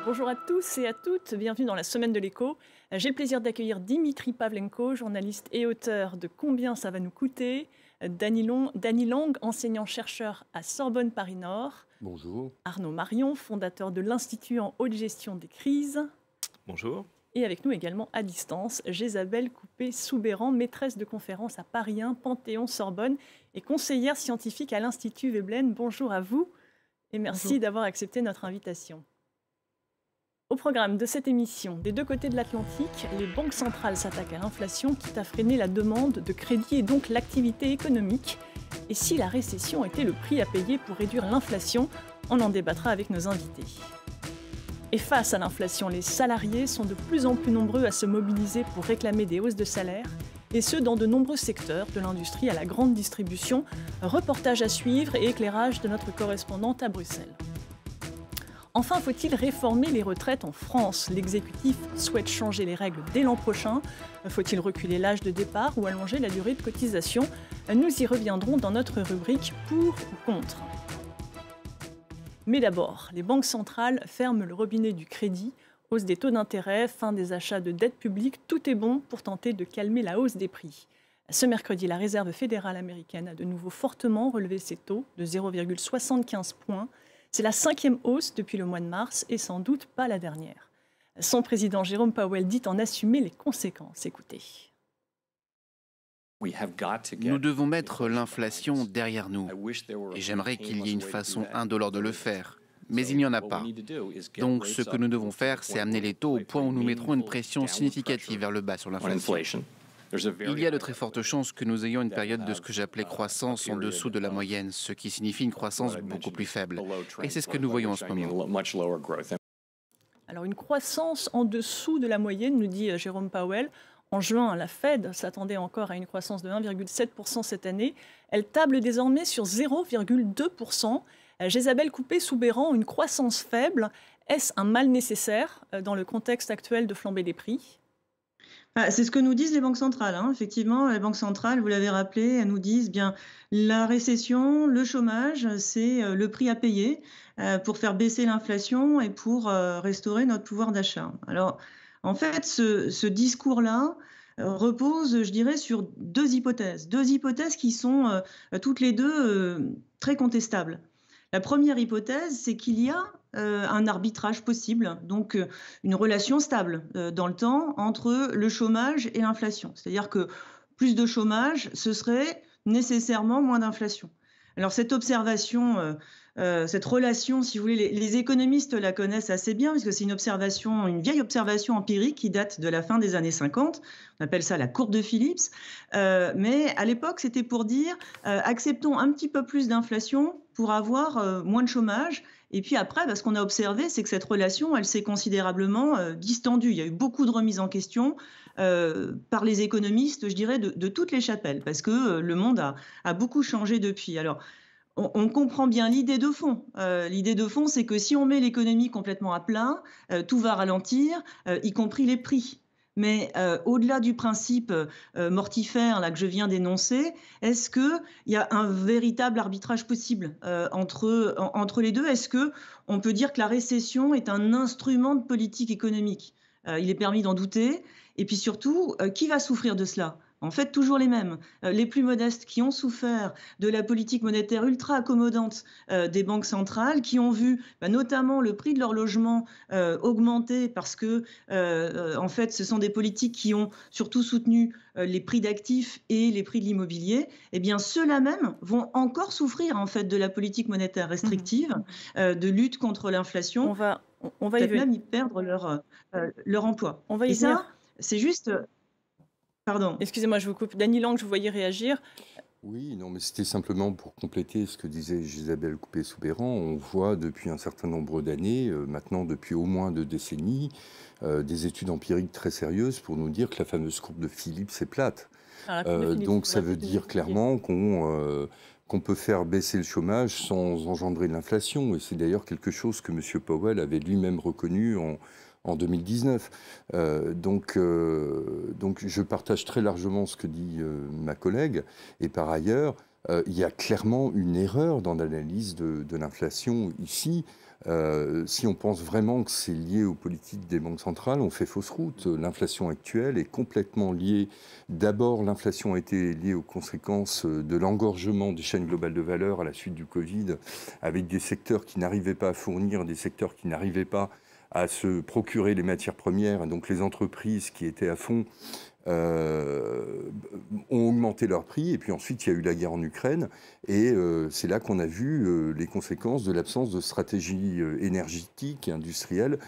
Bonjour à tous et à toutes, bienvenue dans la Semaine de l'écho. J'ai le plaisir d'accueillir Dimitri Pavlenko, journaliste et auteur de Combien ça va nous coûter, Dany Lang, enseignant-chercheur à Sorbonne Paris-Nord. Bonjour. Arnaud Marion, fondateur de l'Institut en haute gestion des crises. Bonjour. Et avec nous également à distance, Jésabel Coupé-Soubeyran, maîtresse de conférences à Paris 1, Panthéon-Sorbonne et conseillère scientifique à l'Institut Veblen. Bonjour à vous et merci d'avoir accepté notre invitation. Au programme de cette émission, des deux côtés de l'Atlantique, les banques centrales s'attaquent à l'inflation, quitte à freiner la demande de crédit et donc l'activité économique. Et si la récession était le prix à payer pour réduire l'inflation, on en débattra avec nos invités. Et face à l'inflation, les salariés sont de plus en plus nombreux à se mobiliser pour réclamer des hausses de salaire, et ce dans de nombreux secteurs, de l'industrie à la grande distribution. Reportage à suivre et éclairage de notre correspondante à Bruxelles. Enfin, faut-il réformer les retraites en France? L'exécutif souhaite changer les règles dès l'an prochain. Faut-il reculer l'âge de départ ou allonger la durée de cotisation? Nous y reviendrons dans notre rubrique pour ou contre. Mais d'abord, les banques centrales ferment le robinet du crédit, hausse des taux d'intérêt, fin des achats de dettes publiques, tout est bon pour tenter de calmer la hausse des prix. Ce mercredi, la Réserve fédérale américaine a de nouveau fortement relevé ses taux de 0,75 points. C'est la 5e hausse depuis le mois de mars et sans doute pas la dernière. Son président Jérôme Powell dit en assumer les conséquences. Écoutez. Nous devons mettre l'inflation derrière nous. Et j'aimerais qu'il y ait une façon indolore de le faire. Mais il n'y en a pas. Donc ce que nous devons faire, c'est amener les taux au point où nous mettrons une pression significative vers le bas sur l'inflation. Il y a de très fortes chances que nous ayons une période de ce que j'appelais croissance en dessous de la moyenne, ce qui signifie une croissance beaucoup plus faible. Et c'est ce que nous voyons en ce moment. Alors une croissance en dessous de la moyenne, nous dit Jérôme Powell. En juin, la Fed s'attendait encore à une croissance de 1,7% cette année. Elle table désormais sur 0,2%. Jésabel Coupé-Soubeyran, une croissance faible, est-ce un mal nécessaire dans le contexte actuel de flambée des prix ? C'est ce que nous disent les banques centrales. Effectivement, les banques centrales, vous l'avez rappelé, elles nous disent bien la récession, le chômage, c'est le prix à payer pour faire baisser l'inflation et pour restaurer notre pouvoir d'achat. Alors, en fait, ce discours-là repose, je dirais, sur deux hypothèses qui sont toutes les deux très contestables. La première hypothèse, c'est qu'il y a un arbitrage possible, donc une relation stable dans le temps entre le chômage et l'inflation. C'est-à-dire que plus de chômage, ce serait nécessairement moins d'inflation. Alors cette observation, cette relation, si vous voulez, les économistes la connaissent assez bien, parce que c'est une vieille observation empirique qui date de la fin des années 50. On appelle ça la courbe de Phillips. Mais à l'époque, c'était pour dire acceptons un petit peu plus d'inflation pour avoir moins de chômage. Et puis après, ce qu'on a observé, c'est que cette relation, elle s'est considérablement distendue. Il y a eu beaucoup de remises en question par les économistes, je dirais, de toutes les chapelles, parce que le monde a beaucoup changé depuis. Alors, on comprend bien l'idée de fond. L'idée de fond, c'est que si on met l'économie complètement à plat, tout va ralentir, y compris les prix. Mais au-delà du principe mortifère là, que je viens d'énoncer, est-ce qu'il y a un véritable arbitrage possible entre les deux? Est-ce qu'on peut dire que la récession est un instrument de politique économique? Il est permis d'en douter. Et puis surtout, qui va souffrir de cela? En fait, toujours les mêmes. Les plus modestes qui ont souffert de la politique monétaire ultra accommodante des banques centrales, qui ont vu notamment le prix de leur logement augmenter parce que, en fait, ce sont des politiques qui ont surtout soutenu les prix d'actifs et les prix de l'immobilier. Eh bien, ceux-là même vont encore souffrir, en fait, de la politique monétaire restrictive, de lutte contre l'inflation. On va peut-être même y perdre leur emploi. On va y et venir. Ça, c'est juste... Pardon. Excusez-moi, je vous coupe. Dany Lang, je vous voyais réagir. Oui, non, mais c'était simplement pour compléter ce que disait Jésabel Coupé-Soubeyran. On voit depuis un certain nombre d'années, maintenant depuis au moins 2 décennies, des études empiriques très sérieuses pour nous dire que la fameuse courbe de Phillips est plate. Donc ça veut dire clairement qu'on peut faire baisser le chômage sans engendrer de l'inflation. Et c'est d'ailleurs quelque chose que M. Powell avait lui-même reconnu en 2019. Donc je partage très largement ce que dit ma collègue. Et par ailleurs, il y a clairement une erreur dans l'analyse de l'inflation ici. Si on pense vraiment que c'est lié aux politiques des banques centrales, on fait fausse route. L'inflation actuelle est complètement liée. D'abord, l'inflation a été liée aux conséquences de l'engorgement des chaînes globales de valeur à la suite du Covid, avec des secteurs qui n'arrivaient pas à fournir, des secteurs qui n'arrivaient pas à se procurer les matières premières. Donc les entreprises qui étaient à fond ont augmenté leur prix, et puis ensuite il y a eu la guerre en Ukraine, et c'est là qu'on a vu les conséquences de l'absence de stratégie énergétique et industrielle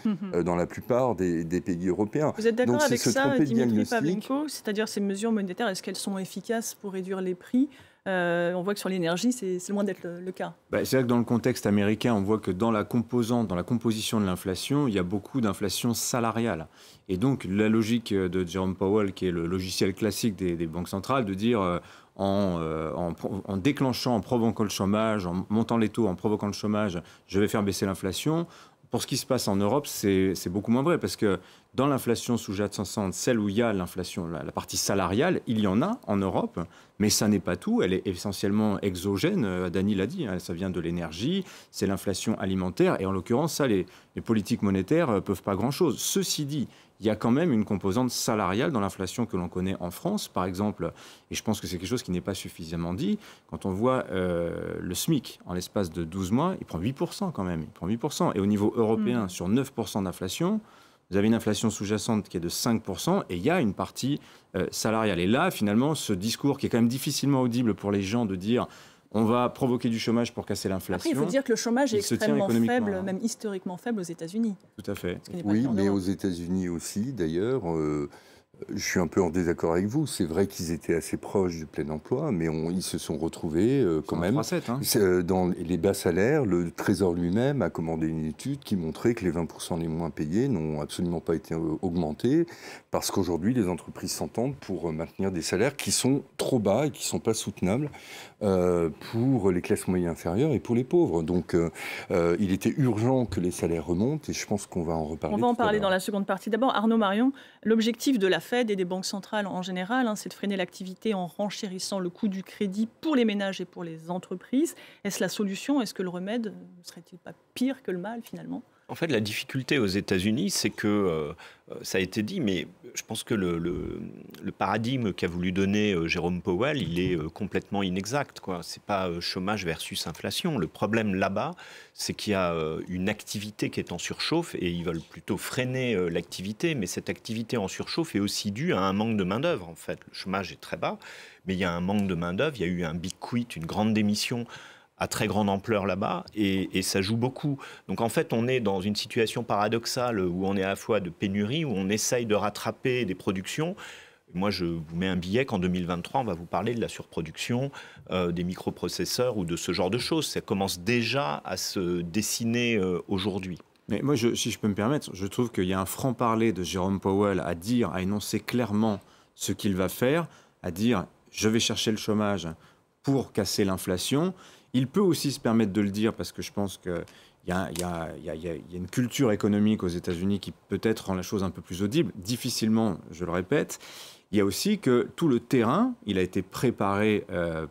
dans la plupart des pays européens. Vous êtes d'accord avec ça, Dimitri Pavlenko? C'est-à-dire ces mesures monétaires, est-ce qu'elles sont efficaces pour réduire les prix? On voit que sur l'énergie, c'est loin d'être le cas. C'est vrai que dans le contexte américain, on voit que dans la composition de l'inflation, il y a beaucoup d'inflation salariale. Et donc, la logique de Jerome Powell, qui est le logiciel classique des banques centrales, de dire en déclenchant, en provoquant le chômage, en montant les taux, en provoquant le chômage, je vais faire baisser l'inflation. Pour ce qui se passe en Europe, c'est beaucoup moins vrai, parce que dans l'inflation sous-jacente, celle où il y a l'inflation, la partie salariale, il y en a en Europe, mais ça n'est pas tout. Elle est essentiellement exogène. Dany l'a dit, ça vient de l'énergie, c'est l'inflation alimentaire. Et en l'occurrence, ça, les politiques monétaires ne peuvent pas grand-chose. Ceci dit, il y a quand même une composante salariale dans l'inflation que l'on connaît en France, par exemple, et je pense que c'est quelque chose qui n'est pas suffisamment dit. Quand on voit le SMIC, en l'espace de 12 mois, il prend 8% quand même. Il prend 8%. Et au niveau européen, sur 9% d'inflation, vous avez une inflation sous-jacente qui est de 5%, et il y a une partie salariale. Et là, finalement, ce discours qui est quand même difficilement audible pour les gens de dire on va provoquer du chômage pour casser l'inflation. Après, il faut dire que le chômage est extrêmement faible, même historiquement faible aux États-Unis. Tout à fait. Oui, mais aux États-Unis aussi, d'ailleurs. Je suis un peu en désaccord avec vous. C'est vrai qu'ils étaient assez proches du plein emploi, mais ils se sont retrouvés quand même 3-7, dans les bas salaires. Le Trésor lui-même a commandé une étude qui montrait que les 20% les moins payés n'ont absolument pas été augmentés, parce qu'aujourd'hui, les entreprises s'entendent pour maintenir des salaires qui sont trop bas et qui ne sont pas soutenables pour les classes moyennes inférieures et pour les pauvres. Donc, il était urgent que les salaires remontent, et je pense qu'on va en reparler. On va en parler dans la seconde partie. D'abord, Arnaud Marion, l'objectif de la Fed et des banques centrales en général, c'est de freiner l'activité en renchérissant le coût du crédit pour les ménages et pour les entreprises. Est-ce la solution? Est-ce que le remède ne serait-il pas pire que le mal, finalement? En fait, la difficulté aux États-Unis, c'est que, ça a été dit, mais je pense que le paradigme qu'a voulu donner Jérôme Powell, il est complètement inexact, quoi. C'est pas chômage versus inflation. Le problème là-bas, c'est qu'il y a une activité qui est en surchauffe, et ils veulent plutôt freiner l'activité, mais cette activité en surchauffe est aussi due à un manque de main-d'œuvre. En fait, le chômage est très bas, mais il y a un manque de main-d'œuvre. Il y a eu un big quit, une grande démission à très grande ampleur là-bas, et ça joue beaucoup. Donc en fait, on est dans une situation paradoxale où on est à la fois de pénurie, où on essaye de rattraper des productions. Moi, je vous mets un billet qu'en 2023, on va vous parler de la surproduction des microprocesseurs ou de ce genre de choses. Ça commence déjà à se dessiner aujourd'hui. Mais moi, si je peux me permettre, je trouve qu'il y a un franc-parler de Jérôme Powell à dire, à énoncer clairement ce qu'il va faire, à dire « je vais chercher le chômage pour casser l'inflation ». Il peut aussi se permettre de le dire parce que je pense qu'il y a une culture économique aux États-Unis qui peut-être rend la chose un peu plus audible. Difficilement, je le répète. Il y a aussi que tout le terrain, il a été préparé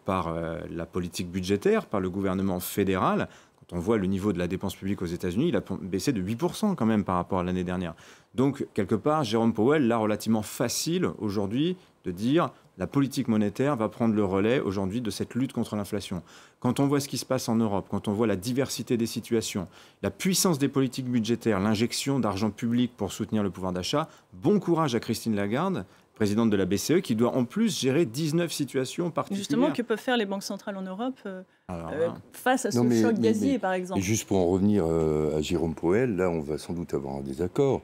par la politique budgétaire, par le gouvernement fédéral. Quand on voit le niveau de la dépense publique aux États-Unis, il a baissé de 8% quand même par rapport à l'année dernière. Donc, quelque part, Jérôme Powell l'a relativement facile aujourd'hui de dire la politique monétaire va prendre le relais aujourd'hui de cette lutte contre l'inflation. Quand on voit ce qui se passe en Europe, quand on voit la diversité des situations, la puissance des politiques budgétaires, l'injection d'argent public pour soutenir le pouvoir d'achat, bon courage à Christine Lagarde, présidente de la BCE, qui doit en plus gérer 19 situations particulières. Justement, que peuvent faire les banques centrales en Europe face à ce choc gazier, par exemple? Et juste pour en revenir à Jérôme Powell, là, on va sans doute avoir un désaccord.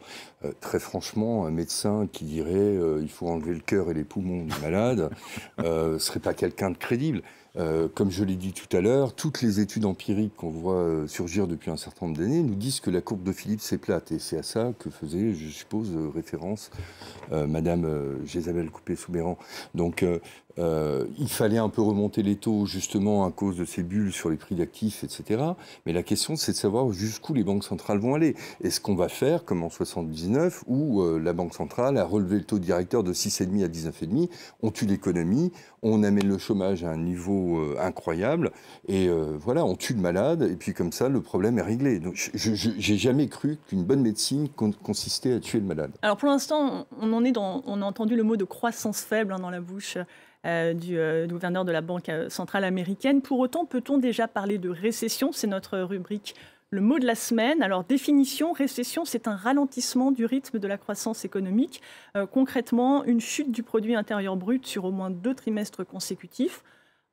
Très franchement, un médecin qui dirait il faut enlever le cœur et les poumons du malade ne serait pas quelqu'un de crédible. Comme je l'ai dit tout à l'heure, toutes les études empiriques qu'on voit surgir depuis un certain nombre d'années nous disent que la courbe de Phillips est plate. Et c'est à ça que faisait, je suppose, référence Madame Jésabel Coupé-Soubeyran. Donc, Il fallait un peu remonter les taux justement à cause de ces bulles sur les prix d'actifs, etc. Mais la question, c'est de savoir jusqu'où les banques centrales vont aller. Est-ce qu'on va faire comme en 79 où la Banque centrale a relevé le taux directeur de 6,5 à 19,5, on tue l'économie, on amène le chômage à un niveau incroyable et voilà, on tue le malade et puis comme ça, le problème est réglé. Donc, j'ai jamais cru qu'une bonne médecine consistait à tuer le malade. Alors pour l'instant, on a entendu le mot de croissance faible dans la bouche du gouverneur de la Banque centrale américaine. Pour autant, peut-on déjà parler de récession? C'est notre rubrique Le mot de la semaine. Alors, définition, récession, c'est un ralentissement du rythme de la croissance économique. Concrètement, une chute du produit intérieur brut sur au moins 2 trimestres consécutifs.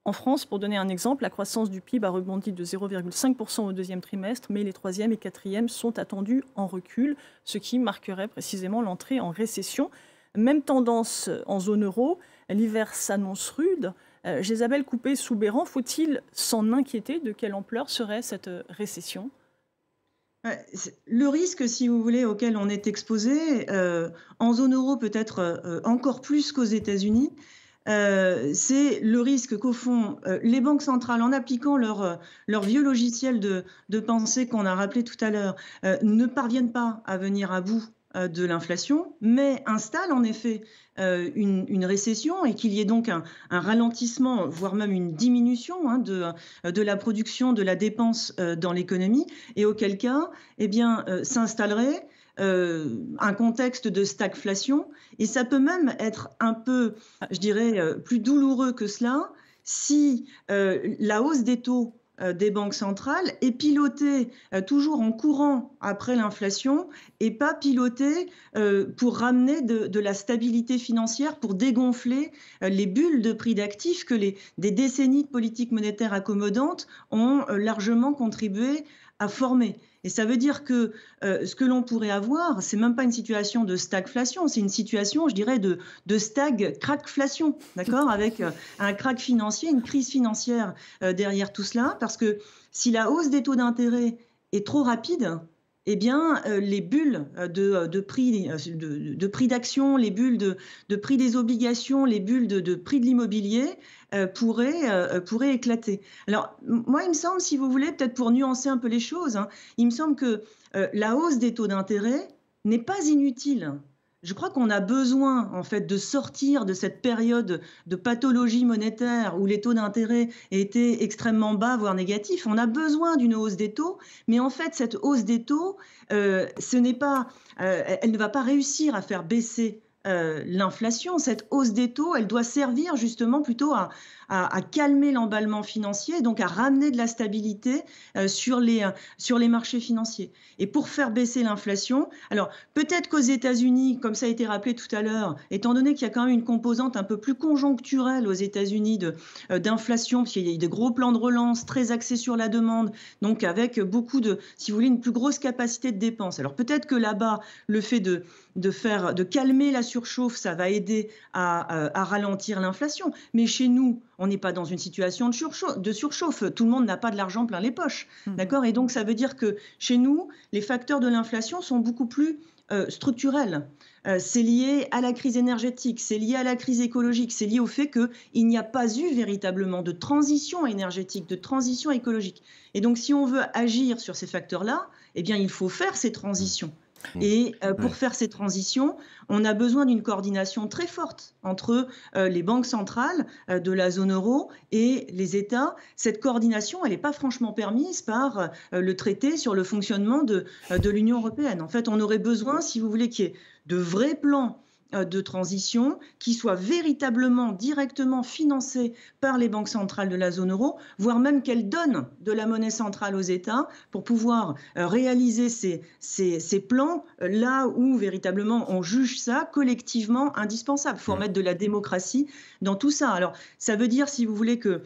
En France, pour donner un exemple, la croissance du PIB a rebondi de 0,5% au deuxième trimestre, mais les troisième et quatrième sont attendus en recul, ce qui marquerait précisément l'entrée en récession. Même tendance en zone euro, l'hiver s'annonce rude. Jésabel Coupé-Soubeyran, faut-il s'en inquiéter? De quelle ampleur serait cette récession? Le risque, si vous voulez, auquel on est exposé, en zone euro peut-être encore plus qu'aux États-Unis, c'est le risque qu'au fond, les banques centrales, en appliquant leur vieux logiciel de pensée qu'on a rappelé tout à l'heure, ne parviennent pas à venir à bout de l'inflation, mais installe en effet une récession et qu'il y ait donc un ralentissement, voire même une diminution de la production, de la dépense dans l'économie, et auquel cas, eh bien, s'installerait un contexte de stagflation, et ça peut même être un peu, je dirais, plus douloureux que cela si la hausse des taux des banques centrales est pilotée toujours en courant après l'inflation et pas pilotée pour ramener de la stabilité financière, pour dégonfler les bulles de prix d'actifs que des décennies de politique monétaire accommodante ont largement contribué à former. Et ça veut dire que ce que l'on pourrait avoir, c'est même pas une situation de stagflation, c'est une situation, je dirais, de stag-crackflation, d'accord, avec un crack financier, une crise financière derrière tout cela, parce que si la hausse des taux d'intérêt est trop rapide, eh bien, les bulles de prix d'action, les bulles de prix des obligations, les bulles de prix de l'immobilier pourraient éclater. Alors, moi, il me semble, si vous voulez, peut-être pour nuancer un peu les choses, il me semble que la hausse des taux d'intérêt n'est pas inutile. Je crois qu'on a besoin, en fait, de sortir de cette période de pathologie monétaire où les taux d'intérêt étaient extrêmement bas, voire négatifs. On a besoin d'une hausse des taux, mais en fait, cette hausse des taux, elle ne va pas réussir à faire baisser l'inflation. Cette hausse des taux, elle doit servir justement plutôt à calmer l'emballement financier, donc à ramener de la stabilité sur les marchés financiers. Et pour faire baisser l'inflation, alors peut-être qu'aux États-Unis, comme ça a été rappelé tout à l'heure, étant donné qu'il y a quand même une composante un peu plus conjoncturelle aux États-Unis d'inflation, parce qu'il y a eu des gros plans de relance très axés sur la demande, donc avec beaucoup si vous voulez, une plus grosse capacité de dépense. Alors peut-être que là-bas, le fait de calmer la surchauffe, ça va aider à ralentir l'inflation. Mais chez nous, on n'est pas dans une situation de surchauffe. Tout le monde n'a pas de l'argent plein les poches. D'accord ? Et donc, ça veut dire que chez nous, les facteurs de l'inflation sont beaucoup plus structurels. C'est lié à la crise énergétique, c'est lié à la crise écologique, c'est lié au fait qu'il n'y a pas eu véritablement de transition énergétique, de transition écologique. Et donc, si on veut agir sur ces facteurs-là, eh bien, il faut faire ces transitions. Et pour faire ces transitions, on a besoin d'une coordination très forte entre les banques centrales de la zone euro et les États. Cette coordination, elle n'est pas franchement permise par le traité sur le fonctionnement de l'Union européenne. En fait, on aurait besoin, si vous voulez, qu'il y ait de vrais plans de transition qui soient véritablement directement financés par les banques centrales de la zone euro, voire même qu'elles donnent de la monnaie centrale aux États pour pouvoir réaliser ces plans là où véritablement on juge ça collectivement indispensable. Il faut remettre de la démocratie dans tout ça. Alors, ça veut dire, si vous voulez, que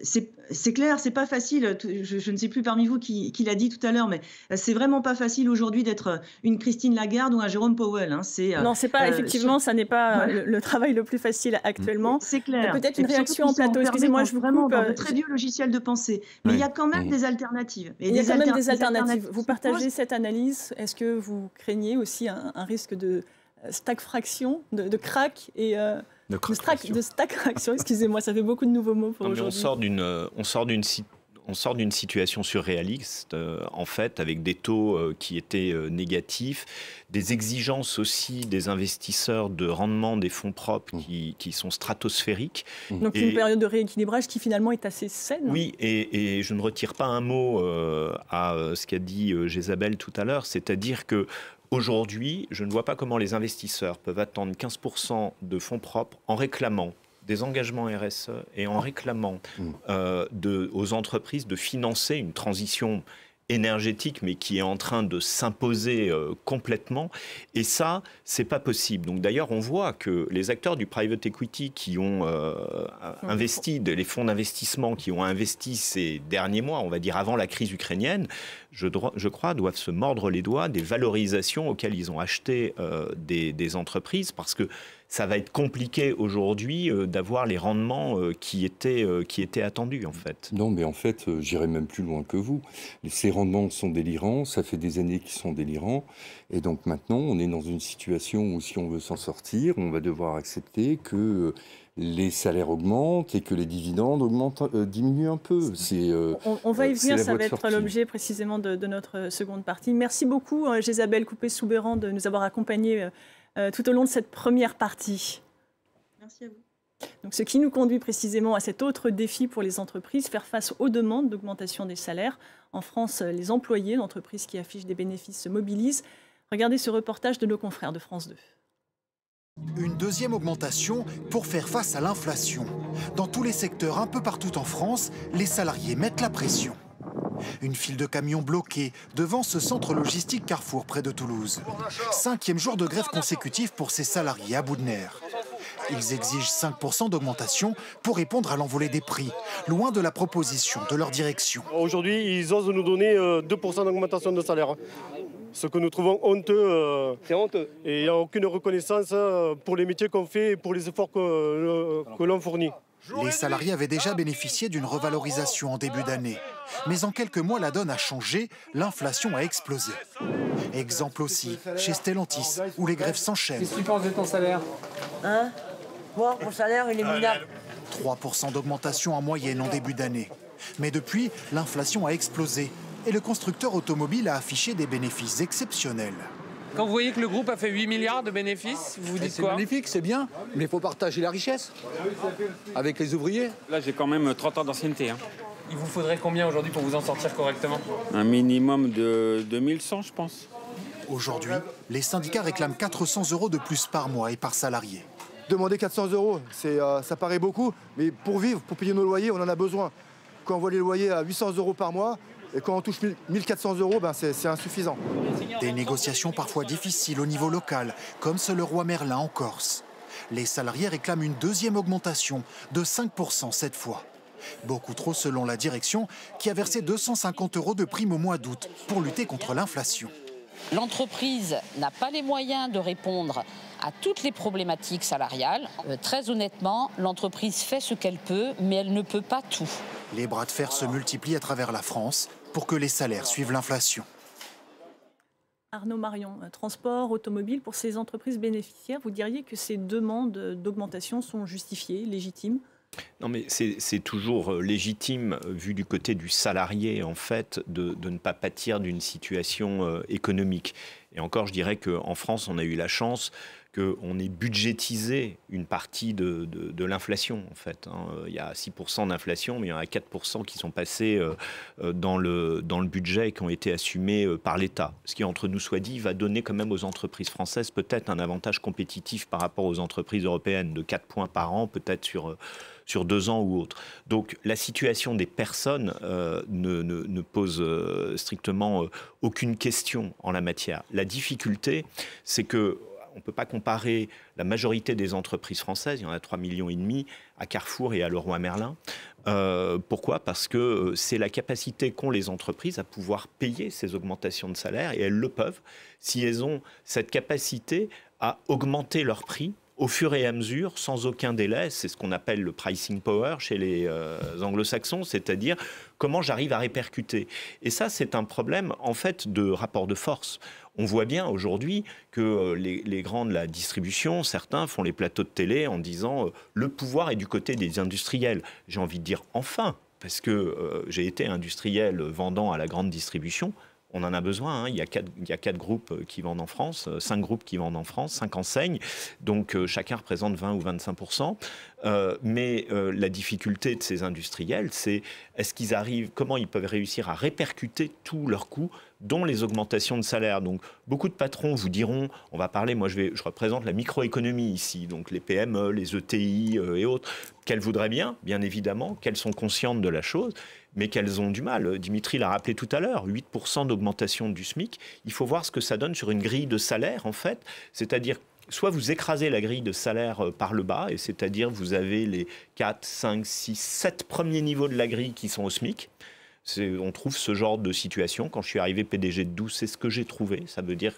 c'est clair, c'est pas facile. Je ne sais plus parmi vous qui l'a dit tout à l'heure, mais c'est vraiment pas facile aujourd'hui d'être une Christine Lagarde ou un Jérôme Powell. Non, c'est pas effectivement, ça n'est pas le travail le plus facile actuellement. C'est clair. Peut-être une réaction en plateau. Excusez-moi, je vous coupe. Dans de très vieux logiciels de pensée, mais il y a quand même des alternatives. Il y a quand même des alternatives. Vous partagez cette analyse? Est-ce que vous craignez aussi un risque de stagflation, de crack et de stagflation, excusez-moi, ça fait beaucoup de nouveaux mots pour aujourd'hui. On sort d'une situation surréaliste, en fait, avec des taux qui étaient négatifs, des exigences aussi des investisseurs de rendement des fonds propres qui sont stratosphériques. Donc une période de rééquilibrage qui finalement est assez saine. Oui, et je ne retire pas un mot à ce qu'a dit Jésabel tout à l'heure, c'est-à-dire que aujourd'hui, je ne vois pas comment les investisseurs peuvent attendre 15% de fonds propres en réclamant des engagements RSE et en réclamant aux entreprises de financer une transition énergétique, mais qui est en train de s'imposer complètement. Et ça, c'est pas possible. Donc d'ailleurs, on voit que les acteurs du private equity qui ont investi, les fonds d'investissement qui ont investi ces derniers mois, on va dire avant la crise ukrainienne, je crois, doivent se mordre les doigts des valorisations auxquelles ils ont acheté des entreprises, parce que ça va être compliqué aujourd'hui d'avoir les rendements qui étaient attendus, en fait. Non, mais en fait, j'irai même plus loin que vous. Ces rendements sont délirants, ça fait des années qu'ils sont délirants. Et donc maintenant, on est dans une situation où si on veut s'en sortir, on va devoir accepter que les salaires augmentent et que les dividendes diminuent un peu. On va y venir, ça va être l'objet précisément de notre seconde partie. Merci beaucoup, Jésabel Coupé-Soubeyran, de nous avoir accompagnés tout au long de cette première partie. Merci à vous. Donc, ce qui nous conduit précisément à cet autre défi pour les entreprises, faire face aux demandes d'augmentation des salaires. En France, les employés d'entreprises qui affichent des bénéfices se mobilisent. Regardez ce reportage de nos confrères de France 2. Une deuxième augmentation pour faire face à l'inflation. Dans tous les secteurs, un peu partout en France, les salariés mettent la pression. Une file de camions bloqués devant ce centre logistique Carrefour près de Toulouse. 5e jour de grève consécutif pour ces salariés à bout de nerfs. Ils exigent 5% d'augmentation pour répondre à l'envolée des prix, loin de la proposition de leur direction. Aujourd'hui, ils osent nous donner 2% d'augmentation de salaire. Ce que nous trouvons honteux. C'est honteux. Et il n'y a aucune reconnaissance pour les métiers qu'on fait et pour les efforts que l'on fournit. Les salariés avaient déjà bénéficié d'une revalorisation en début d'année. Mais en quelques mois, la donne a changé, l'inflation a explosé. Exemple aussi chez Stellantis, où les grèves s'enchaînent. Qu'est-ce que tu penses de ton salaire ? Moi, mon salaire, il est minable. 3% d'augmentation en moyenne en début d'année. Mais depuis, l'inflation a explosé et le constructeur automobile a affiché des bénéfices exceptionnels. Quand vous voyez que le groupe a fait 8 milliards de bénéfices, vous vous dites quoi ? C'est magnifique, c'est bien, mais il faut partager la richesse avec les ouvriers. Là, j'ai quand même 30 ans d'ancienneté. Il vous faudrait combien aujourd'hui pour vous en sortir correctement ? Un minimum de 2100, je pense. Aujourd'hui, les syndicats réclament 400 € de plus par mois et par salarié. Demander 400 €, ça paraît beaucoup, mais pour vivre, pour payer nos loyers, on en a besoin. Quand on voit les loyers à 800 € par mois, et quand on touche 1400 €, c'est insuffisant. Des négociations parfois difficiles au niveau local, comme ce Leroy Merlin en Corse. Les salariés réclament une deuxième augmentation de 5% cette fois. Beaucoup trop selon la direction, qui a versé 250 € de prime au mois d'août pour lutter contre l'inflation. L'entreprise n'a pas les moyens de répondre à toutes les problématiques salariales. Très honnêtement, l'entreprise fait ce qu'elle peut, mais elle ne peut pas tout. Les bras de fer se multiplient à travers la France pour que les salaires suivent l'inflation. Arnaud Marion, transport, automobile, pour ces entreprises bénéficiaires, vous diriez que ces demandes d'augmentation sont justifiées, légitimes ? Non, mais c'est toujours légitime, vu du côté du salarié, en fait, de ne pas pâtir d'une situation économique. Et encore, je dirais qu'en France, on a eu la chance qu'on ait budgétisé une partie de l'inflation, en fait. Il y a 6% d'inflation, mais il y en a 4% qui sont passés dans le budget et qui ont été assumés par l'État. Ce qui, entre nous soit dit, va donner quand même aux entreprises françaises peut-être un avantage compétitif par rapport aux entreprises européennes de 4 points par an, peut-être sur 2 ans ou autre. Donc la situation des personnes ne pose strictement aucune question en la matière. La difficulté, c'est que on ne peut pas comparer la majorité des entreprises françaises, il y en a 3,5 millions, à Carrefour et à Leroy Merlin. Pourquoi ? Parce que c'est la capacité qu'ont les entreprises à pouvoir payer ces augmentations de salaire, et elles le peuvent si elles ont cette capacité à augmenter leurs prix au fur et à mesure, sans aucun délai. C'est ce qu'on appelle le pricing power chez les anglo-saxons, c'est-à-dire comment j'arrive à répercuter. Et ça, c'est un problème, en fait, de rapport de force. On voit bien aujourd'hui que les grands de la distribution, certains font les plateaux de télé en disant le pouvoir est du côté des industriels. J'ai envie de dire enfin, parce que j'ai été industriel vendant à la grande distribution. On en a besoin. Hein. Il y a 4 groupes qui vendent en France, 5 groupes qui vendent en France, 5 enseignes. Donc chacun représente 20 ou 25%. Mais la difficulté de ces industriels, c'est comment ils peuvent réussir à répercuter tous leurs coûts, dont les augmentations de salaire. Donc beaucoup de patrons vous diront, on va parler, moi je représente la microéconomie ici, donc les PME, les ETI et autres, qu'elles voudraient bien évidemment, qu'elles sont conscientes de la chose, mais qu'elles ont du mal. Dimitri l'a rappelé tout à l'heure, 8% d'augmentation du SMIC. Il faut voir ce que ça donne sur une grille de salaire, en fait. C'est-à-dire, soit vous écrasez la grille de salaire par le bas, et c'est-à-dire vous avez les 4, 5, 6, 7 premiers niveaux de la grille qui sont au SMIC. On trouve ce genre de situation. Quand je suis arrivé PDG de 12, c'est ce que j'ai trouvé. Ça veut dire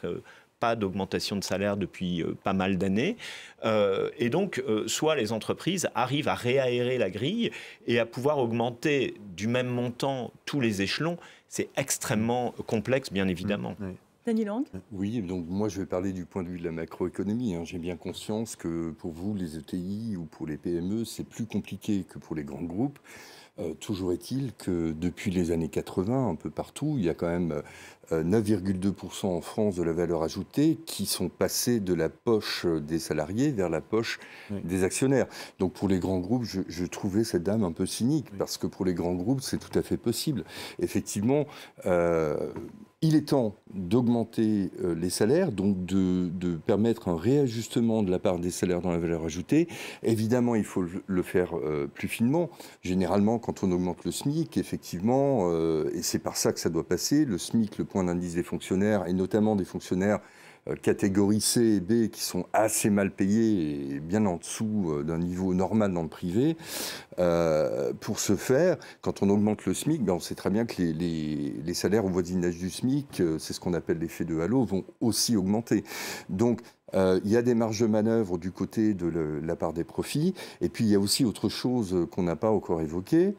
pas d'augmentation de salaire depuis pas mal d'années. Et donc, soit les entreprises arrivent à réaérer la grille et à pouvoir augmenter du même montant tous les échelons. C'est extrêmement complexe, bien évidemment. Oui. Dany Lang. Oui, donc moi je vais parler du point de vue de la macroéconomie. J'ai bien conscience que pour vous, les ETI ou pour les PME, c'est plus compliqué que pour les grands groupes. Toujours est-il que depuis les années 80, un peu partout, il y a quand même 9,2% en France de la valeur ajoutée qui sont passés de la poche des salariés vers la poche des actionnaires. Donc pour les grands groupes, je trouvais cette dame un peu cynique, parce que pour les grands groupes, c'est tout à fait possible. Effectivement, il est temps d'augmenter les salaires, donc de permettre un réajustement de la part des salaires dans la valeur ajoutée. Évidemment, il faut le faire plus finement. Généralement, quand on augmente le SMIC, effectivement, et c'est par ça que ça doit passer, le SMIC, le point d'indice des fonctionnaires, et notamment des fonctionnaires catégorie C et B qui sont assez mal payés et bien en dessous d'un niveau normal dans le privé. Pour ce faire, quand on augmente le SMIC, on sait très bien que les salaires au voisinage du SMIC, c'est ce qu'on appelle l'effet de halo, vont aussi augmenter. Donc, il y a des marges de manœuvre du côté de la part des profits. Et puis, il y a aussi autre chose qu'on n'a pas encore évoquée.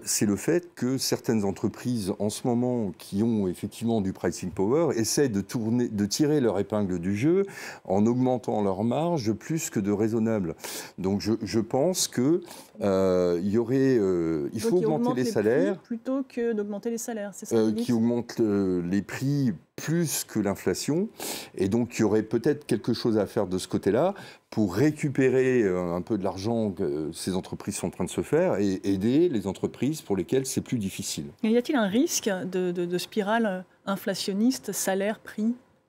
C'est le fait que certaines entreprises, en ce moment, qui ont effectivement du pricing power, essaient de tirer leur épingle du jeu en augmentant leur marge plus que de raisonnable. Donc je pense que il faut augmenter les salaires plutôt que d'augmenter les salaires. C'est ça qui augmentent les prix plus que l'inflation. Et donc, il y aurait peut-être quelque chose à faire de ce côté-là pour récupérer un peu de l'argent que ces entreprises sont en train de se faire et aider les entreprises pour lesquelles c'est plus difficile. Et y a-t-il un risque de spirale inflationniste, salaire,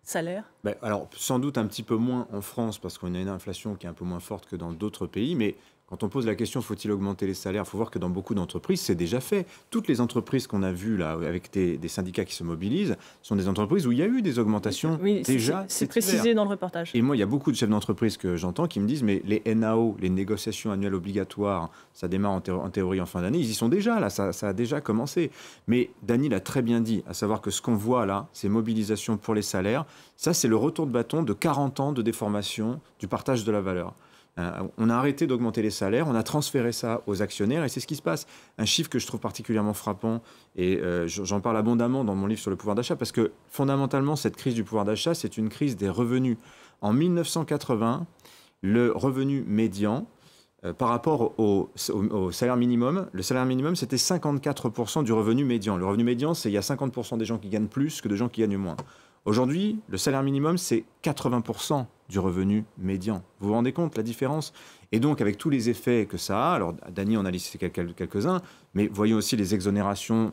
salaire ? Alors, sans doute un petit peu moins en France, parce qu'on a une inflation qui est un peu moins forte que dans d'autres pays, mais quand on pose la question, faut-il augmenter les salaires ? Il faut voir que dans beaucoup d'entreprises, c'est déjà fait. Toutes les entreprises qu'on a vues là, avec des syndicats qui se mobilisent, sont des entreprises où il y a eu des augmentations déjà. C'est précisé dans le reportage. Et moi, il y a beaucoup de chefs d'entreprise que j'entends qui me disent, mais les NAO, les négociations annuelles obligatoires, ça démarre en théorie en fin d'année, ils y sont déjà là, ça a déjà commencé. Mais Dany l'a très bien dit, à savoir que ce qu'on voit là, ces mobilisations pour les salaires, ça c'est le retour de bâton de 40 ans de déformation du partage de la valeur. On a arrêté d'augmenter les salaires, on a transféré ça aux actionnaires et c'est ce qui se passe. Un chiffre que je trouve particulièrement frappant, et j'en parle abondamment dans mon livre sur le pouvoir d'achat, parce que fondamentalement, cette crise du pouvoir d'achat, c'est une crise des revenus. En 1980, le revenu médian, par rapport au salaire minimum, le salaire minimum, c'était 54% du revenu médian. Le revenu médian, c'est il y a 50% des gens qui gagnent plus que de gens qui gagnent moins. Aujourd'hui, le salaire minimum, c'est 80% du revenu médian. Vous vous rendez compte la différence ? Et donc, avec tous les effets que ça a, alors Dany en a listé quelques-uns, mais voyons aussi les exonérations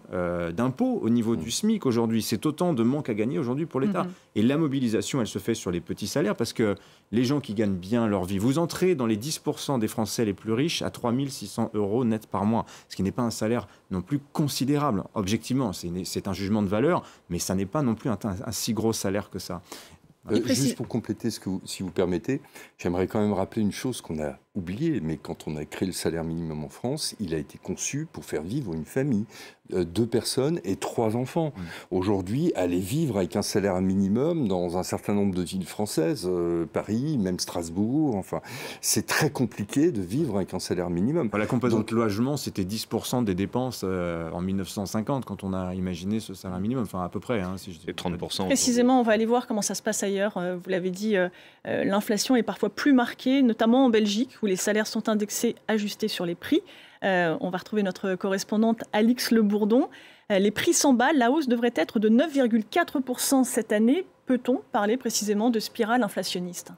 d'impôts au niveau du SMIC aujourd'hui. C'est autant de manque à gagner aujourd'hui pour l'État. Et la mobilisation, elle se fait sur les petits salaires parce que les gens qui gagnent bien leur vie, vous entrez dans les 10% des Français les plus riches à 3 600 € net par mois, ce qui n'est pas un salaire non plus considérable. Objectivement, c'est un jugement de valeur, mais ça n'est pas non plus un si gros salaire que ça. Juste pour compléter si vous permettez, j'aimerais quand même rappeler une chose qu'on a oublier, mais quand on a créé le salaire minimum en France, il a été conçu pour faire vivre une famille, 2 personnes et 3 enfants. Aujourd'hui, aller vivre avec un salaire minimum dans un certain nombre de villes françaises, Paris, même Strasbourg, enfin, c'est très compliqué de vivre avec un salaire minimum. La composante logement, c'était 10% des dépenses en 1950 quand on a imaginé ce salaire minimum, enfin à peu près. Hein, si c'est 30%. Précisément, on va aller voir comment ça se passe ailleurs. Vous l'avez dit, l'inflation est parfois plus marquée, notamment en Belgique, où les salaires sont indexés, ajustés sur les prix. On va retrouver notre correspondante Alix Le Bourdon. Les prix s'emballent, la hausse devrait être de 9,4% cette année. Peut-on parler précisément de spirale inflationniste ?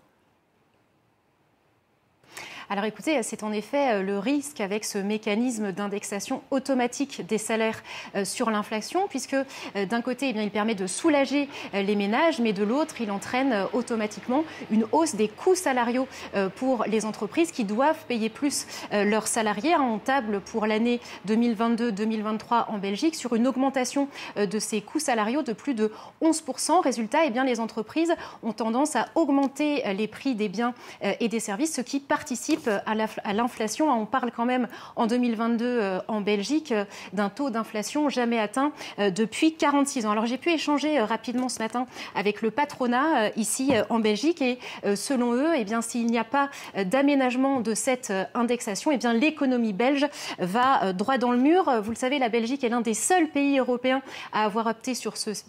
Alors écoutez, c'est en effet le risque avec ce mécanisme d'indexation automatique des salaires sur l'inflation, puisque d'un côté, il permet de soulager les ménages, mais de l'autre, il entraîne automatiquement une hausse des coûts salariaux pour les entreprises qui doivent payer plus leurs salariés. On table pour l'année 2022-2023 en Belgique sur une augmentation de ces coûts salariaux de plus de 11%. Résultat, les entreprises ont tendance à augmenter les prix des biens et des services, ce qui participe à l'inflation. On parle quand même en 2022 en Belgique d'un taux d'inflation jamais atteint depuis 46 ans. Alors j'ai pu échanger rapidement ce matin avec le patronat ici en Belgique et selon eux, s'il n'y a pas d'aménagement de cette indexation, l'économie belge va droit dans le mur. Vous le savez, la Belgique est l'un des seuls pays européens à avoir opté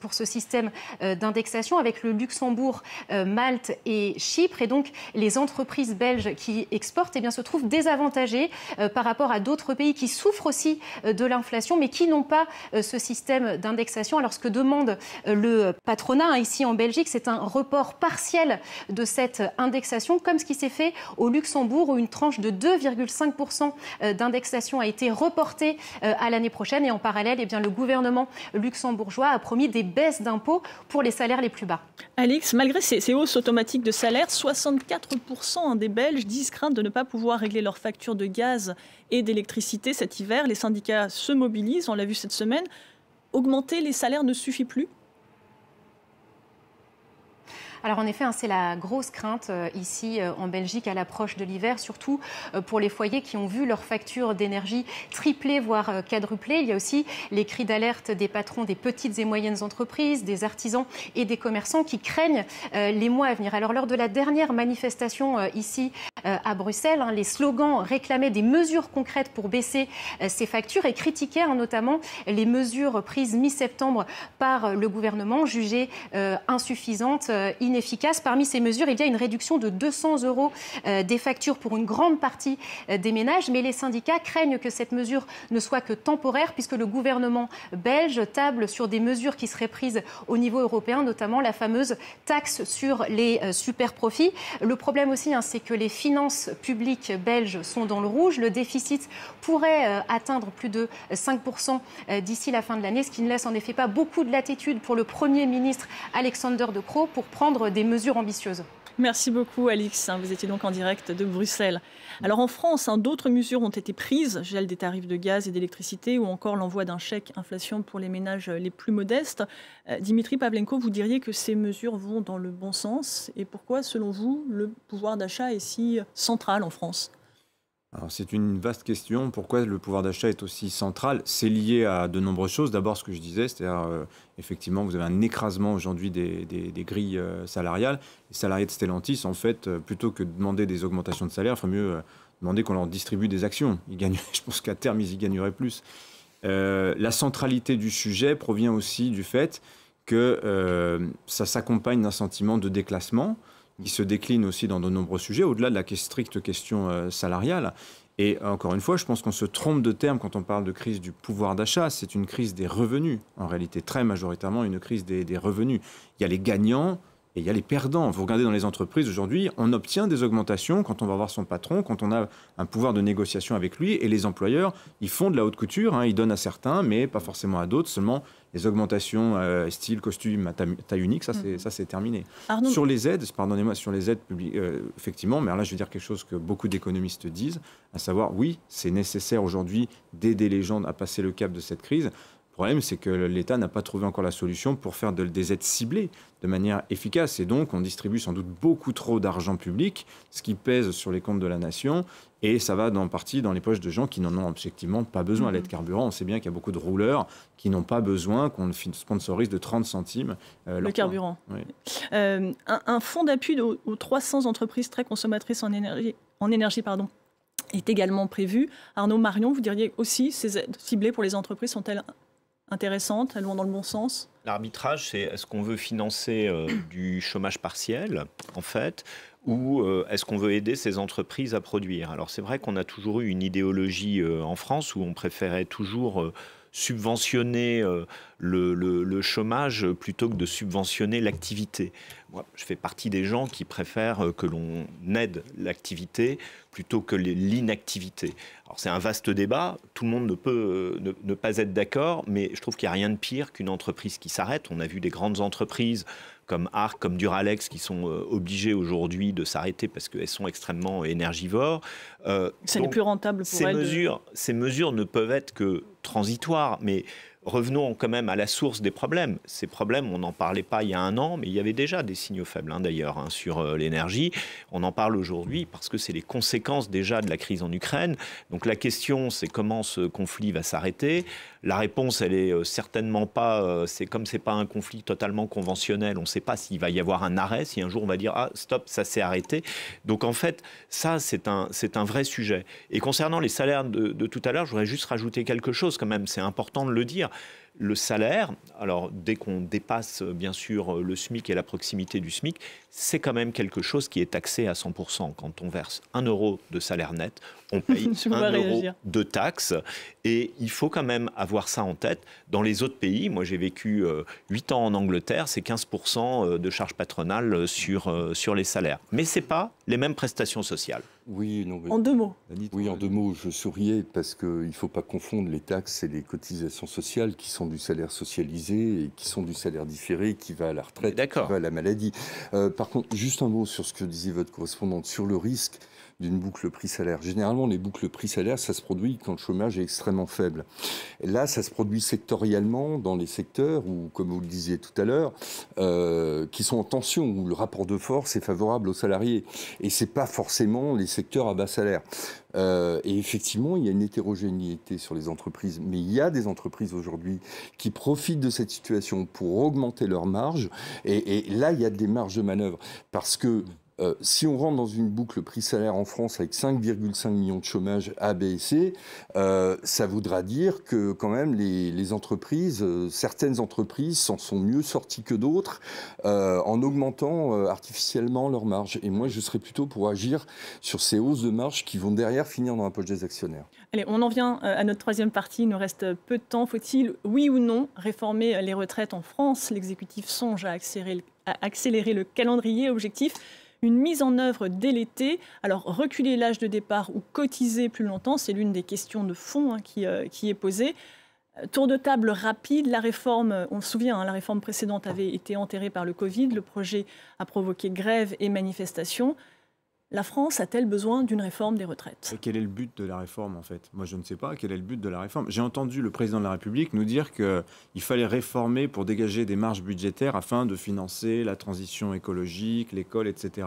pour ce système d'indexation avec le Luxembourg, Malte et Chypre. Et donc les entreprises belges qui exportent se trouvent désavantagées par rapport à d'autres pays qui souffrent aussi de l'inflation mais qui n'ont pas ce système d'indexation. Alors ce que demande le patronat ici en Belgique, c'est un report partiel de cette indexation comme ce qui s'est fait au Luxembourg où une tranche de 2,5% d'indexation a été reportée à l'année prochaine et en parallèle le gouvernement luxembourgeois a promis des baisses d'impôts pour les salaires les plus bas. Alix, malgré ces hausses automatiques de salaire, 64% des Belges disent craindre de ne pas pouvoir régler leurs factures de gaz et d'électricité cet hiver. Les syndicats se mobilisent, on l'a vu cette semaine. Augmenter les salaires ne suffit plus ? Alors en effet, c'est la grosse crainte ici en Belgique à l'approche de l'hiver, surtout pour les foyers qui ont vu leurs factures d'énergie tripler, voire quadrupler. Il y a aussi les cris d'alerte des patrons des petites et moyennes entreprises, des artisans et des commerçants qui craignent les mois à venir. Alors lors de la dernière manifestation ici à Bruxelles, les slogans réclamaient des mesures concrètes pour baisser ces factures et critiquaient notamment les mesures prises mi-septembre par le gouvernement, jugées insuffisantes, inefficace. Parmi ces mesures, il y a une réduction de 200 € des factures pour une grande partie des ménages. Mais les syndicats craignent que cette mesure ne soit que temporaire puisque le gouvernement belge table sur des mesures qui seraient prises au niveau européen, notamment la fameuse taxe sur les super-profits. Le problème aussi, c'est que les finances publiques belges sont dans le rouge. Le déficit pourrait atteindre plus de 5% d'ici la fin de l'année, ce qui ne laisse en effet pas beaucoup de latitude pour le Premier ministre Alexander De Croo pour prendre des mesures ambitieuses. Merci beaucoup Alix, vous étiez donc en direct de Bruxelles. Alors en France, d'autres mesures ont été prises, gel des tarifs de gaz et d'électricité ou encore l'envoi d'un chèque inflation pour les ménages les plus modestes. Dimitri Pavlenko, vous diriez que ces mesures vont dans le bon sens et pourquoi, selon vous, le pouvoir d'achat est si central en France ? Alors c'est une vaste question. Pourquoi le pouvoir d'achat est aussi central ? C'est lié à de nombreuses choses. D'abord, ce que je disais, c'est-à-dire effectivement, vous avez un écrasement aujourd'hui des grilles salariales. Les salariés de Stellantis, en fait, plutôt que de demander des augmentations de salaire, il ferait mieux demander qu'on leur distribue des actions. Ils gagnent, je pense qu'à terme, ils y gagneraient plus. La centralité du sujet provient aussi du fait que ça s'accompagne d'un sentiment de déclassement qui se décline aussi dans de nombreux sujets, au-delà de la stricte question salariale. Et encore une fois, je pense qu'on se trompe de terme quand on parle de crise du pouvoir d'achat. C'est une crise des revenus, en réalité, très majoritairement une crise des revenus. Il y a les gagnants et il y a les perdants. Vous regardez dans les entreprises aujourd'hui, on obtient des augmentations quand on va voir son patron, quand on a un pouvoir de négociation avec lui. Et les employeurs, ils font de la haute couture, ils donnent à certains, mais pas forcément à d'autres. Seulement, les augmentations style, costume, à taille unique, ça c'est terminé. Arnaud. Sur les aides, sur les aides publiques, effectivement, mais là je vais dire quelque chose que beaucoup d'économistes disent, à savoir, oui, c'est nécessaire aujourd'hui d'aider les gens à passer le cap de cette crise. Le problème, c'est que l'État n'a pas trouvé encore la solution pour faire des aides ciblées de manière efficace. Et donc, on distribue sans doute beaucoup trop d'argent public, ce qui pèse sur les comptes de la nation. Et ça va en partie dans les poches de gens qui n'en ont objectivement pas besoin. L'aide carburant, on sait bien qu'il y a beaucoup de rouleurs qui n'ont pas besoin qu'on sponsorise de 30 centimes le carburant. Oui. Un fonds d'appui aux 300 entreprises très consommatrices en énergie est également prévu. Arnaud, Marion, vous diriez aussi ces aides ciblées pour les entreprises sont-elles intéressantes? Elles vont dans le bon sens? L'arbitrage, c'est est-ce qu'on veut financer du chômage partiel, en fait, ou est-ce qu'on veut aider ces entreprises à produire? Alors c'est vrai qu'on a toujours eu une idéologie en France où on préférait toujours subventionner le chômage plutôt que de subventionner l'activité. Moi, je fais partie des gens qui préfèrent que l'on aide l'activité plutôt que l'inactivité. Alors c'est un vaste débat, tout le monde ne peut ne pas être d'accord, mais je trouve qu'il n'y a rien de pire qu'une entreprise qui s'arrête. On a vu des grandes entreprises comme Arc, comme Duralex, qui sont obligées aujourd'hui de s'arrêter parce qu'elles sont extrêmement énergivores. Ce n'est plus rentable pour elles. Ces mesures ne peuvent être que transitoires, mais revenons quand même à la source des problèmes. Ces problèmes, on n'en parlait pas il y a un an, mais il y avait déjà des signaux faibles d'ailleurs sur l'énergie. On en parle aujourd'hui parce que c'est les conséquences déjà de la crise en Ukraine. Donc la question, c'est comment ce conflit va s'arrêter. La réponse, elle est certainement pas... c'est comme c'est pas un conflit totalement conventionnel, on ne sait pas s'il va y avoir un arrêt, si un jour on va dire « Ah, stop, ça s'est arrêté ». Donc en fait, ça, c'est un vrai sujet. Et concernant les salaires de tout à l'heure, je voudrais juste rajouter quelque chose quand même, c'est important de le dire. Le salaire, alors dès qu'on dépasse bien sûr le SMIC et la proximité du SMIC, c'est quand même quelque chose qui est taxé à 100%. Quand on verse 1 euro de salaire net, on paye 1 euro de taxes. Et il faut quand même avoir ça en tête. Dans les autres pays, moi j'ai vécu 8 ans en Angleterre, c'est 15% de charges patronales sur les salaires. Mais ce n'est pas les mêmes prestations sociales. Oui, non, mais... En 2 mots. Oui, en 2 mots, je souriais parce qu'il ne faut pas confondre les taxes et les cotisations sociales qui sont du salaire socialisé et qui sont du salaire différé qui va à la retraite, qui va à la maladie. Par contre, juste un mot sur ce que disait votre correspondante, sur le risque d'une boucle prix-salaire. Généralement, les boucles prix-salaire, ça se produit quand le chômage est extrêmement faible. Et là, ça se produit sectoriellement dans les secteurs où, comme vous le disiez tout à l'heure, qui sont en tension, où le rapport de force est favorable aux salariés. Et c'est pas forcément les secteurs à bas salaire. Et effectivement, il y a une hétérogénéité sur les entreprises, mais il y a des entreprises aujourd'hui qui profitent de cette situation pour augmenter leurs marges. Et là, il y a des marges de manœuvre. Parce que si on rentre dans une boucle prix-salaire en France avec 5,5 millions de chômage A, B et C, ça voudra dire que quand même les entreprises, certaines entreprises s'en sont mieux sorties que d'autres en augmentant artificiellement leurs marges. Et moi, je serais plutôt pour agir sur ces hausses de marges qui vont derrière finir dans la poche des actionnaires. Allez, on en vient à notre troisième partie. Il nous reste peu de temps. Faut-il, oui ou non, réformer les retraites en France? L'exécutif songe à accélérer le calendrier. Objectif, une mise en œuvre dès l'été. Alors, reculer l'âge de départ ou cotiser plus longtemps, c'est l'une des questions de fond qui est posée. Tour de table rapide, la réforme, on se souvient, la réforme précédente avait été enterrée par le Covid. Le projet a provoqué grève et manifestations. La France a-t-elle besoin d'une réforme des retraites? Et quel est le but de la réforme, en fait? Moi, je ne sais pas quel est le but de la réforme. J'ai entendu le président de la République nous dire qu'il fallait réformer pour dégager des marges budgétaires afin de financer la transition écologique, l'école, etc.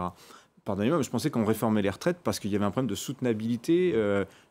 Pardonnez-moi, mais je pensais qu'on réformait les retraites parce qu'il y avait un problème de soutenabilité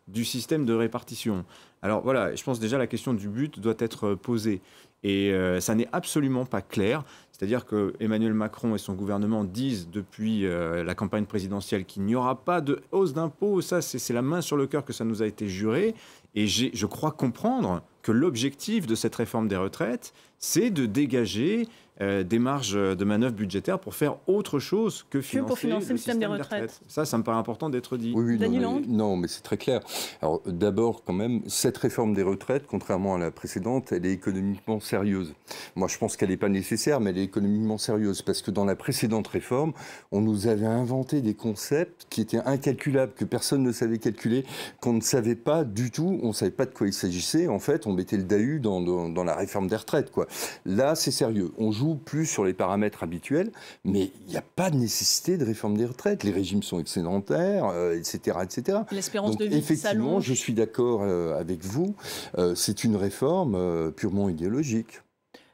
du système de répartition. Alors voilà, je pense déjà la question du but doit être posée. Et ça n'est absolument pas clair. C'est-à-dire que Emmanuel Macron et son gouvernement disent depuis la campagne présidentielle qu'il n'y aura pas de hausse d'impôts. Ça, c'est la main sur le cœur que ça nous a été juré. Et je crois comprendre que l'objectif de cette réforme des retraites, c'est de dégager des marges de manœuvre budgétaires pour faire autre chose que financer le système des retraites. Ça me paraît important d'être dit. Oui, non, mais c'est très clair. Alors d'abord, quand même, cette réforme des retraites, contrairement à la précédente, elle est économiquement sérieuse. Moi, je pense qu'elle n'est pas nécessaire, mais elle est économiquement sérieuse, parce que dans la précédente réforme, on nous avait inventé des concepts qui étaient incalculables, que personne ne savait calculer, qu'on ne savait pas du tout, on ne savait pas de quoi il s'agissait. En fait, on mettait le DAU dans la réforme des retraites, quoi. Là, c'est sérieux. On joue joue plus sur les paramètres habituels, mais il n'y a pas de nécessité de réforme des retraites. Les régimes sont excédentaires, etc., etc. L'espérance de vie effectivement, s'allonge. je suis d'accord avec vous, c'est une réforme purement idéologique.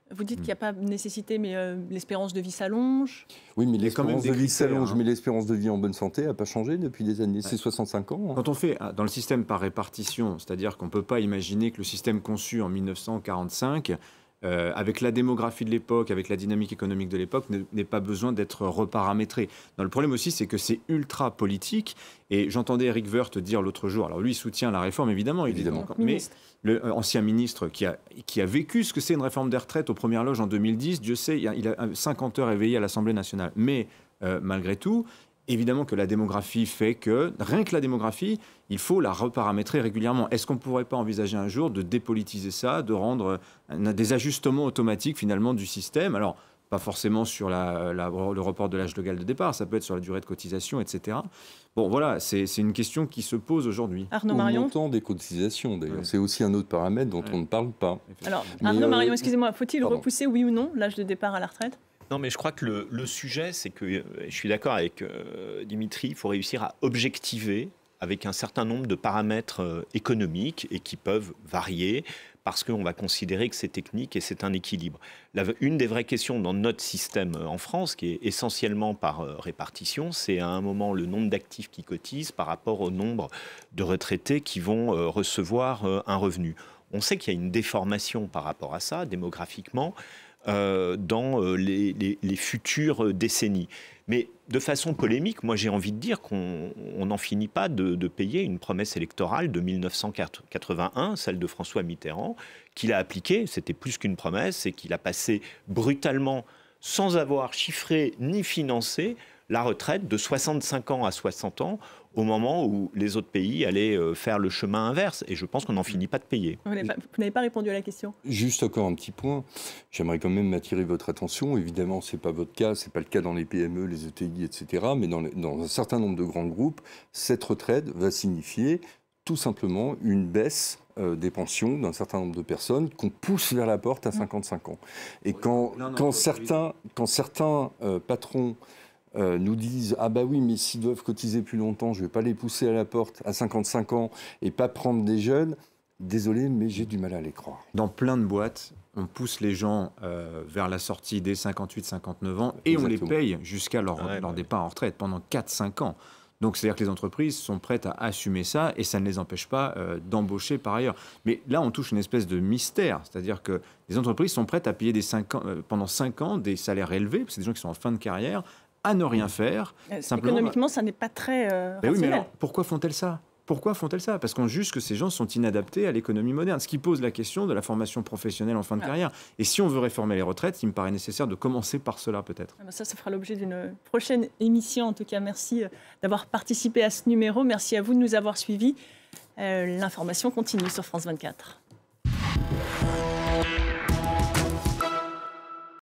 Vous dites qu'il n'y a pas de nécessité, mais l'espérance de vie s'allonge. Oui, mais Il y a quand même l'espérance des de vie critères, s'allonge, hein. mais l'espérance de vie en bonne santé n'a pas changé depuis des années. C'est 65 ans. Hein. Quand on fait dans le système par répartition, c'est-à-dire qu'on ne peut pas imaginer que le système conçu en 1945, avec la démographie de l'époque, avec la dynamique économique de l'époque, n'ait pas besoin d'être reparamétré. Le problème aussi, c'est que c'est ultra politique. Et j'entendais Eric Woerth dire l'autre jour, alors lui, il soutient la réforme, évidemment. Mais l'ancien ministre qui a vécu ce que c'est une réforme des retraites aux premières loges en 2010, Dieu sait, il a 50 heures éveillé à l'Assemblée nationale. Mais malgré tout, évidemment que la démographie fait que, rien que la démographie, il faut la reparamétrer régulièrement. Est-ce qu'on ne pourrait pas envisager un jour de dépolitiser ça, de rendre des ajustements automatiques finalement du système ? Alors, pas forcément sur le report de l'âge légal de départ, ça peut être sur la durée de cotisation, etc. Bon, voilà, c'est une question qui se pose aujourd'hui. Arnaud Au Marion. montant des cotisations, d'ailleurs. C'est aussi un autre paramètre dont on ne parle pas. Alors, Arnaud Marion, excusez-moi, faut-il repousser, oui ou non, l'âge de départ à la retraite ? Non, mais je crois que le sujet, c'est que, je suis d'accord avec Dimitri, il faut réussir à objectiver avec un certain nombre de paramètres économiques et qui peuvent varier parce qu'on va considérer que c'est technique et c'est un équilibre. Une des vraies questions dans notre système en France, qui est essentiellement par répartition, c'est à un moment le nombre d'actifs qui cotisent par rapport au nombre de retraités qui vont recevoir un revenu. On sait qu'il y a une déformation par rapport à ça, démographiquement, dans les futures décennies. Mais de façon polémique, moi j'ai envie de dire qu'on n'en finit pas de payer une promesse électorale de 1981, celle de François Mitterrand, qu'il a appliquée, c'était plus qu'une promesse, et qu'il a passé brutalement, sans avoir chiffré ni financé, la retraite de 65 ans à 60 ans, au moment où les autres pays allaient faire le chemin inverse. Et je pense qu'on n'en finit pas de payer. Vous n'avez pas répondu à la question. Juste encore un petit point. J'aimerais quand même attirer votre attention. Évidemment, ce n'est pas votre cas, ce n'est pas le cas dans les PME, les ETI, etc. Mais dans un certain nombre de grands groupes, cette retraite va signifier tout simplement une baisse des pensions d'un certain nombre de personnes qu'on pousse vers la porte à 55 ans. Et quand certains patrons nous disent « Ah bah oui, mais s'ils doivent cotiser plus longtemps, je ne vais pas les pousser à la porte à 55 ans et pas prendre des jeunes », désolé, mais j'ai du mal à les croire. Dans plein de boîtes, on pousse les gens vers la sortie dès 58-59 ans et on les paye jusqu'à leur départ en retraite pendant 4-5 ans. Donc, c'est-à-dire que les entreprises sont prêtes à assumer ça et ça ne les empêche pas d'embaucher par ailleurs. Mais là, on touche une espèce de mystère. C'est-à-dire que les entreprises sont prêtes à payer pendant 5 ans des salaires élevés, parce que c'est des gens qui sont en fin de carrière, à ne rien faire. Économiquement, ça n'est pas très rationnel. Oui, mais alors, pourquoi font-elles ça ? Pourquoi font-elles ça ? Parce qu'on juge que ces gens sont inadaptés à l'économie moderne, ce qui pose la question de la formation professionnelle en fin de carrière. Et si on veut réformer les retraites, il me paraît nécessaire de commencer par cela peut-être. Ça fera l'objet d'une prochaine émission. En tout cas, merci d'avoir participé à ce numéro. Merci à vous de nous avoir suivis. L'information continue sur France 24.